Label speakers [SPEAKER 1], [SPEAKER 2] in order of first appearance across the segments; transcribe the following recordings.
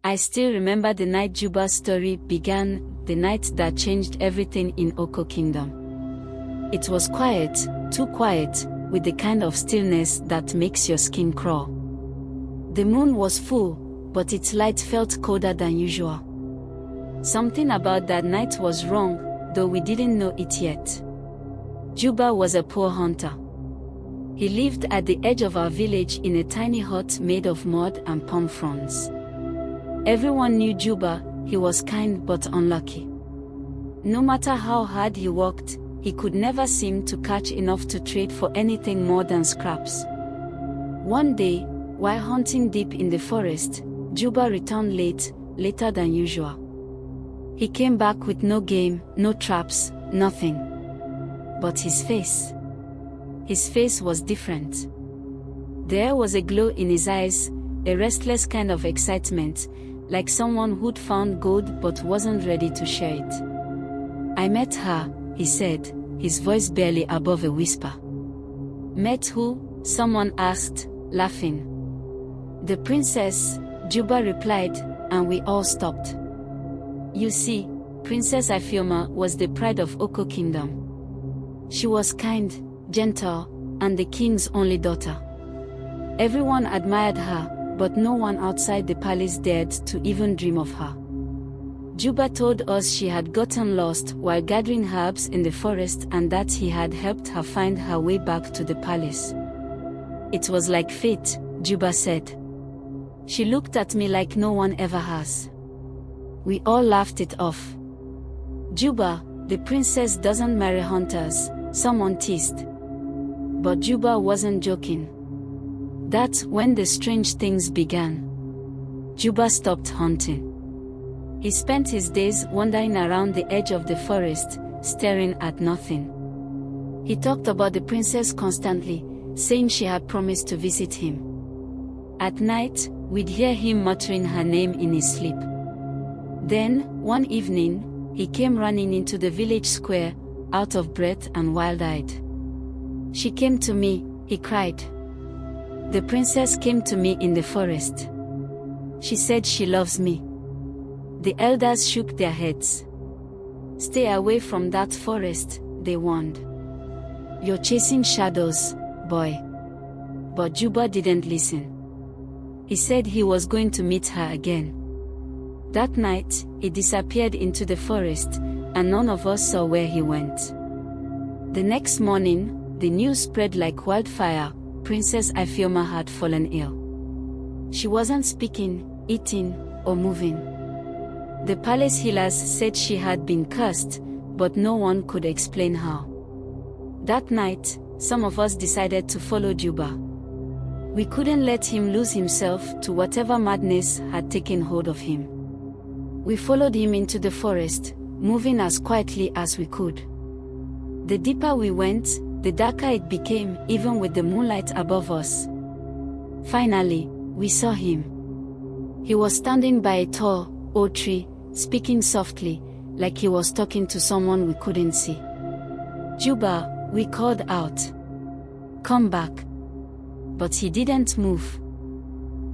[SPEAKER 1] I still remember the night Juba's story began, the night that changed everything in Oko Kingdom. It was quiet, too quiet, with the kind of stillness that makes your skin crawl. The moon was full, but its light felt colder than usual. Something about that night was wrong, though we didn't know it yet. Juba was a poor hunter. He lived at the edge of our village in a tiny hut made of mud and palm fronds. Everyone knew Juba. He was kind but unlucky. No matter how hard he worked, he could never seem to catch enough to trade for anything more than scraps. One day, while hunting deep in the forest, Juba returned later than usual. He came back with no game, no traps, nothing. But his face was different. There was a glow in his eyes, a restless kind of excitement, like someone who'd found gold but wasn't ready to share it. "I met her," he said, his voice barely above a whisper. "Met who?" someone asked, laughing. "The princess," Juba replied, and we all stopped. You see, Princess Ifeoma was the pride of Oko Kingdom. She was kind, gentle, and the king's only daughter. Everyone admired her, but no one outside the palace dared to even dream of her. Juba told us she had gotten lost while gathering herbs in the forest and that he had helped her find her way back to the palace. "It was like fate," Juba said. "She looked at me like no one ever has." We all laughed it off. "Juba, the princess doesn't marry hunters," someone teased. But Juba wasn't joking. That's when the strange things began. Juba stopped hunting. He spent his days wandering around the edge of the forest, staring at nothing. He talked about the princess constantly, saying she had promised to visit him. At night, we'd hear him muttering her name in his sleep. Then, one evening, he came running into the village square, out of breath and wild-eyed. "She came to me," he cried. "The princess came to me in the forest. She said she loves me." The elders shook their heads. "Stay away from that forest," they warned. "You're chasing shadows, boy." But Juba didn't listen. He said he was going to meet her again. That night, he disappeared into the forest, and none of us saw where he went. The next morning, the news spread like wildfire. Princess Ifeoma had fallen ill. She wasn't speaking, eating, or moving. The palace healers said she had been cursed, but no one could explain how. That night, some of us decided to follow Juba. We couldn't let him lose himself to whatever madness had taken hold of him. We followed him into the forest, moving as quietly as we could. The deeper we went, the darker it became, even with the moonlight above us. Finally, we saw him. He was standing by a tall, old tree, speaking softly, like he was talking to someone we couldn't see. "Juba," we called out. "Come back." But he didn't move.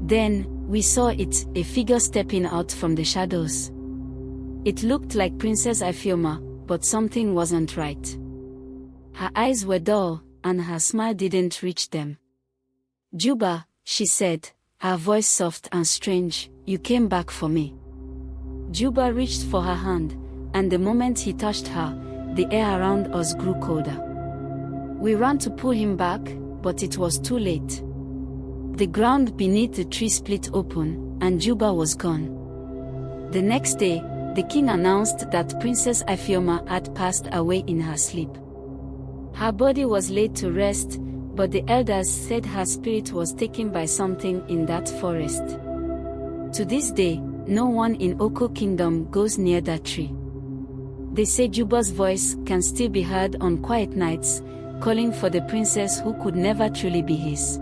[SPEAKER 1] Then, we saw it, a figure stepping out from the shadows. It looked like Princess Ifeoma, but something wasn't right. Her eyes were dull, and her smile didn't reach them. "Juba," she said, her voice soft and strange, "you came back for me." Juba reached for her hand, and the moment he touched her, the air around us grew colder. We ran to pull him back, but it was too late. The ground beneath the tree split open, and Juba was gone. The next day, the king announced that Princess Ifeoma had passed away in her sleep. Her body was laid to rest, but the elders said her spirit was taken by something in that forest. To this day, no one in Oko Kingdom goes near that tree. They say Juba's voice can still be heard on quiet nights, calling for the princess who could never truly be his.